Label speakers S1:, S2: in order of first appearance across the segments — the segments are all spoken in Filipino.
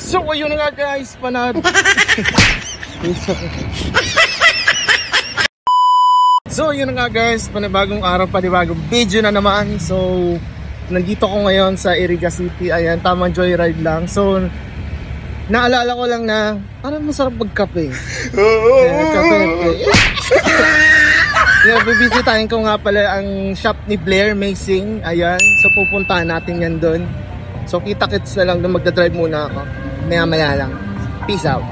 S1: So ayun na nga guys, So yun na nga guys, panibagong araw, panibagong video na naman. So nandito ko ngayon sa Iriga City. Ayan, tamang joyride lang. So naalala ko lang na parang masarap magkape. Kape. Yeah, bibisitahin ko nga pala ang shop ni Blair Macing. Ayan, so pupuntahan natin yan doon. So kita-kits na lang doon, magdadrive muna ako. Maya-maya lang. Peace out.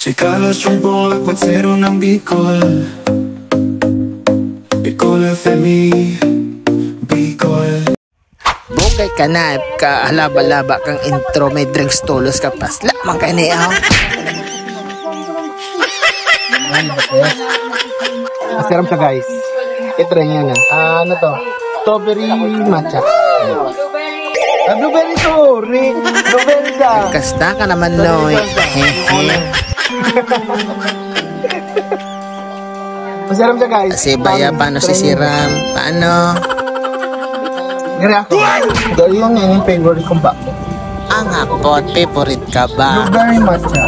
S2: Chikalas yung bola, kwatsero ng Bicol. Bicol FME, Bicol.
S3: Bugay ka na, kahalaba-laba kang intro, may drinks tulos ka pasla, man kayo niya.
S1: Masarap siya guys. I-try niya na. Ano to? Strawberry matcha. Blueberry, sorry. Blueberry ka.
S3: Kasta ka naman, Noy.
S1: Masarap siya guys.
S3: Kasi baya, paano sisiram? Paano?
S1: Gari ako. Gari yung favorite kong ba?
S3: Ang hapot, favorite ka ba?
S1: Blueberry matcha.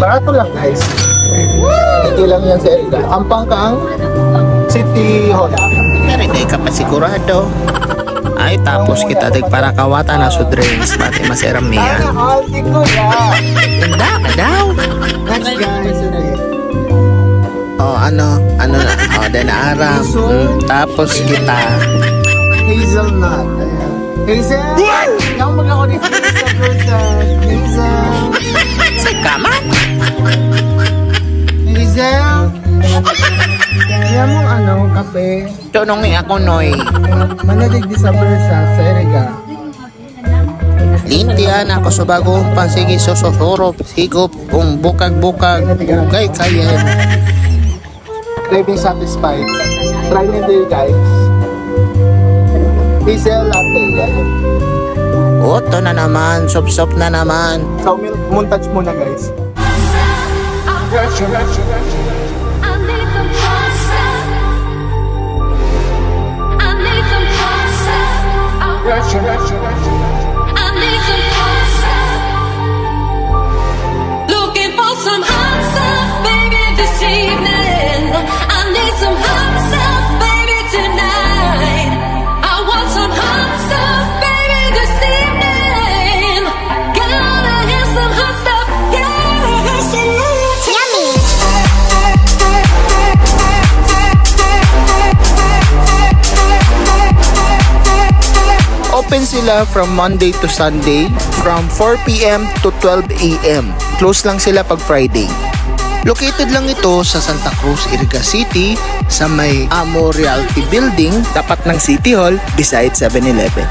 S1: Barato lang guys. Ito lang yan sa Iriga. Ang pangkaang City Hall.
S3: Pero hindi ka pa sigurado. Ay, tapos kita para kawata na so drinks, pati masiram niya. Tanda ka daw.
S1: Next guys.
S3: Oh, ano na, oh, then aram. Tapos kita.
S1: Hazelnut. Hazel? Yung mag-ako dito sa person. Hazel.
S3: Sa kama?
S1: Hazel? Kaya mong kape.
S3: Tunong ni ako, Noy.
S1: Manalig di sa Bersa, sa Iriga.
S3: Lintian ako sa bagong pansigi sosorop, higop, bukag-bukag, ugay kayan.
S1: Craving satisfied. Try nyo din guys. Hazel latte.
S3: Oto na naman, sop-sop na naman.
S1: So, montage muna guys.
S4: Looking for some hot stuff, baby, this evening. I need some hot stuff, baby, tonight. I want some hot stuff, baby, this evening. Gotta have some hot stuff, gotta have some yummy.
S3: Open sila from Monday to Sunday from 4 p.m. to 12 a.m. Close lang sila pag Friday. Located lang ito sa Santa Cruz, Iriga City sa may Amo Realty Building, tapat ng City Hall beside 7-Eleven.